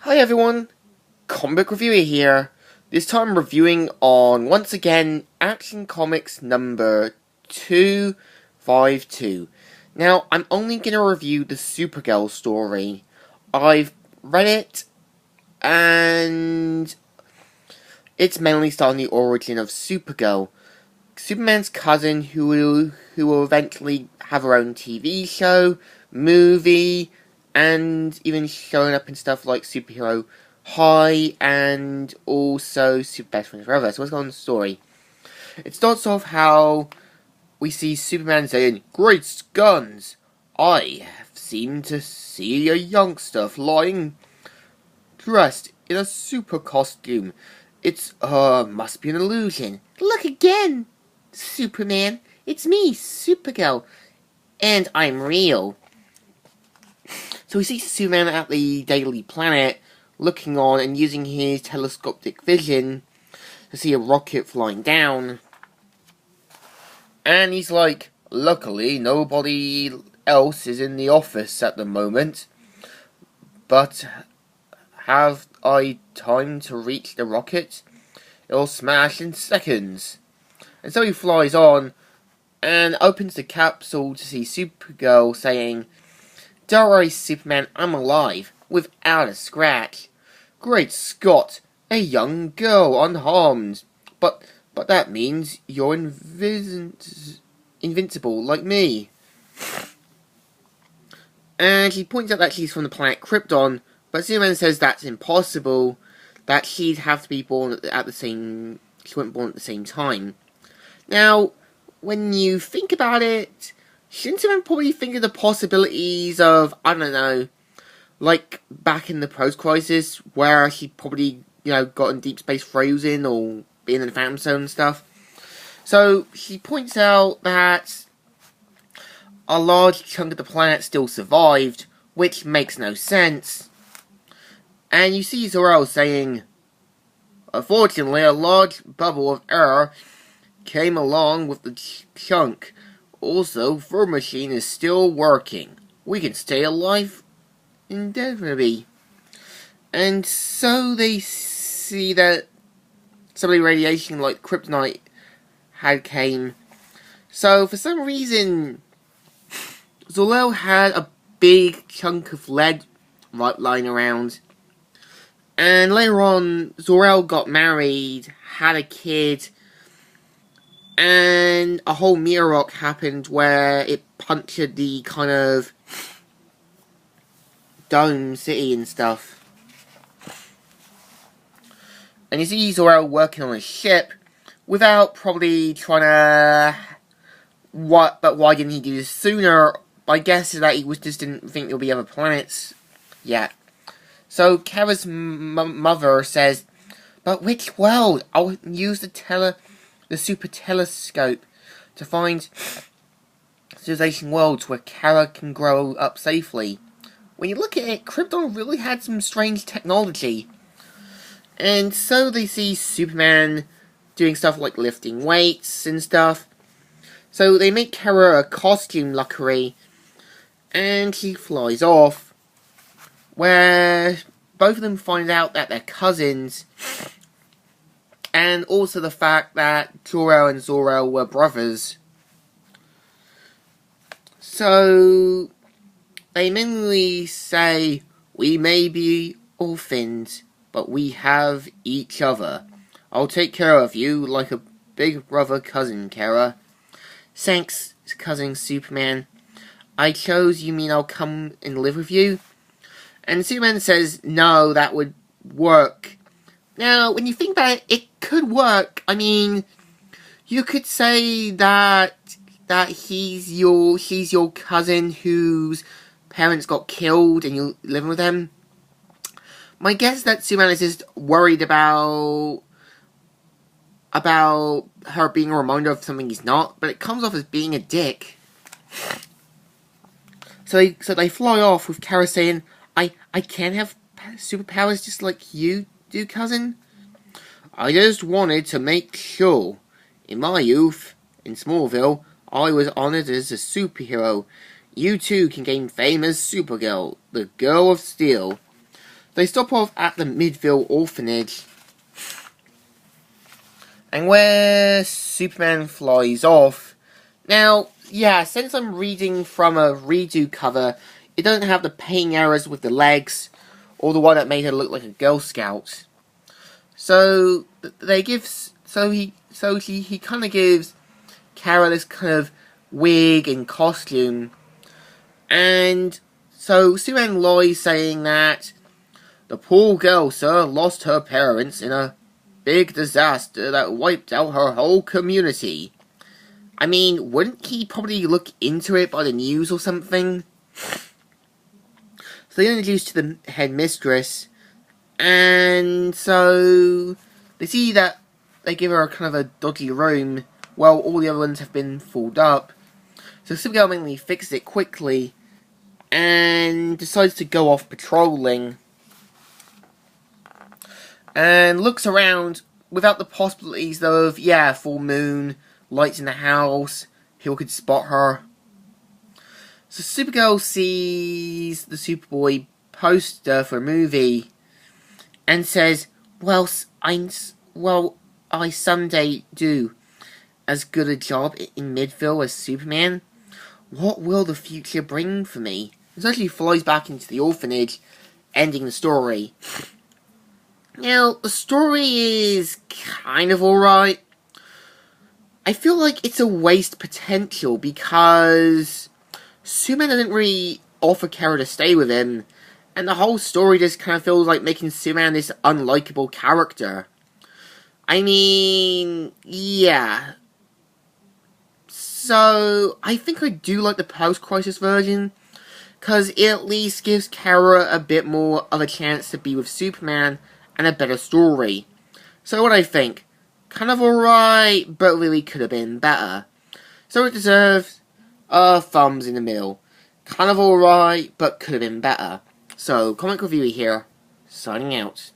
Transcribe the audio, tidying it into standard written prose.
Hi everyone, Comic Reviewer here. This time reviewing on, once again, Action Comics number 252. Now, I'm only going to review the Supergirl story. I've read it, and it's mainly starting the origin of Supergirl, Superman's cousin who will eventually have her own TV show, movie, and even showing up in stuff like Superhero High and also Super Best Friends Forever. So what's going on in the story? It starts off how we see Superman saying, "Great guns! I seem to see a youngster flying dressed in a super costume. It's, must be an illusion. Look again, Superman. It's me, Supergirl. And I'm real." So we see Superman at the Daily Planet, looking on and using his telescopic vision to see a rocket flying down. And he's like, "Luckily, nobody else is in the office at the moment. But have I time to reach the rocket? It'll smash in seconds." And so he flies on and opens the capsule to see Supergirl saying, "Don't worry, Superman, I'm alive, without a scratch. Great Scott, a young girl unharmed. But that means you're invincible like me." And she points out that she's from the planet Krypton, but Superman says that's impossible, that she'd have to be born at the same... she wasn't born at the same time. Now, when you think about it, shouldn't Superman probably think of the possibilities of, I don't know, like back in the post-crisis, where he probably, got in deep space frozen or being in the Phantom Zone and stuff. So, she points out that a large chunk of the planet still survived, which makes no sense. And you see Zor-El saying, "Unfortunately, a large bubble of air came along with the chunk. Also, Fur Machine is still working. We can stay alive indefinitely." And so they see that some of the radiation, like kryptonite, had came. So for some reason, Zor-El had a big chunk of lead lying around. And later on, Zor-El got married, had a kid, and a whole meteor rock happened where it punctured the kind of dome city and stuff. And you see Zor-El working on a ship without probably trying to... But why didn't he do this sooner? My guess is that he just didn't think there'll be other planets yet. So Kara's mother says, "But which world? I'll use the super telescope to find civilization worlds where Kara can grow up safely." When you look at it, Krypton really had some strange technology. And so they see Superman doing stuff like lifting weights and stuff. So they make Kara a costume, luckily, and she flies off, where both of them find out that they're cousins, and also the fact that Jor-El and Zor-El were brothers. So they mainly say, "We may be orphans, but we have each other. I'll take care of you like a big brother cousin, Kara." "Thanks, cousin Superman. I chose you mean I'll come and live with you?" And Superman says, "No, that would work." Now, when you think about it, it could work. I mean, you could say that she's your cousin whose parents got killed and you're living with them. My guess is that Superman is just worried about her being a reminder of something he's not, but it comes off as being a dick. So they fly off with Kara saying, I can't have superpowers just like you do, cousin. I just wanted to make sure. In my youth, in Smallville, I was honored as a superhero. You too can gain fame as Supergirl, the Girl of Steel. They stop off at the Midville orphanage, and where Superman flies off. Now, yeah, since I'm reading from a redo cover, it doesn't have the painting errors with the legs, or the one that made her look like a Girl Scout. So he kind of gives Kara this kind of wig and costume, and so Superman lies saying that the poor girl, sir, lost her parents in a big disaster that wiped out her whole community. I mean, wouldn't he probably look into it by the news or something? So they're introduced to the headmistress, and so they see that they give her a kind of a dodgy room, while all the other ones have been fooled up. So Supergirl mainly fixes it quickly, and decides to go off patrolling, and looks around without the possibilities of, yeah, full moon, lights in the house, people could spot her. So Supergirl sees the Superboy poster for a movie and says, well, I someday do as good a job in Midville as Superman. What will the future bring for me? It actually flies back into the orphanage, ending the story. Now, the story is kind of alright. I feel like it's a waste potential because Superman doesn't really offer Kara to stay with him, and the whole story just kind of feels like making Superman this unlikable character. I mean, yeah. So, I think I do like the post-crisis version, because it at least gives Kara a bit more of a chance to be with Superman, and a better story. So what I think? Kind of alright, but really could have been better. So it deserves thumbs in the middle. Kind of alright, but could have been better. So, Comic Reviewer here, signing out.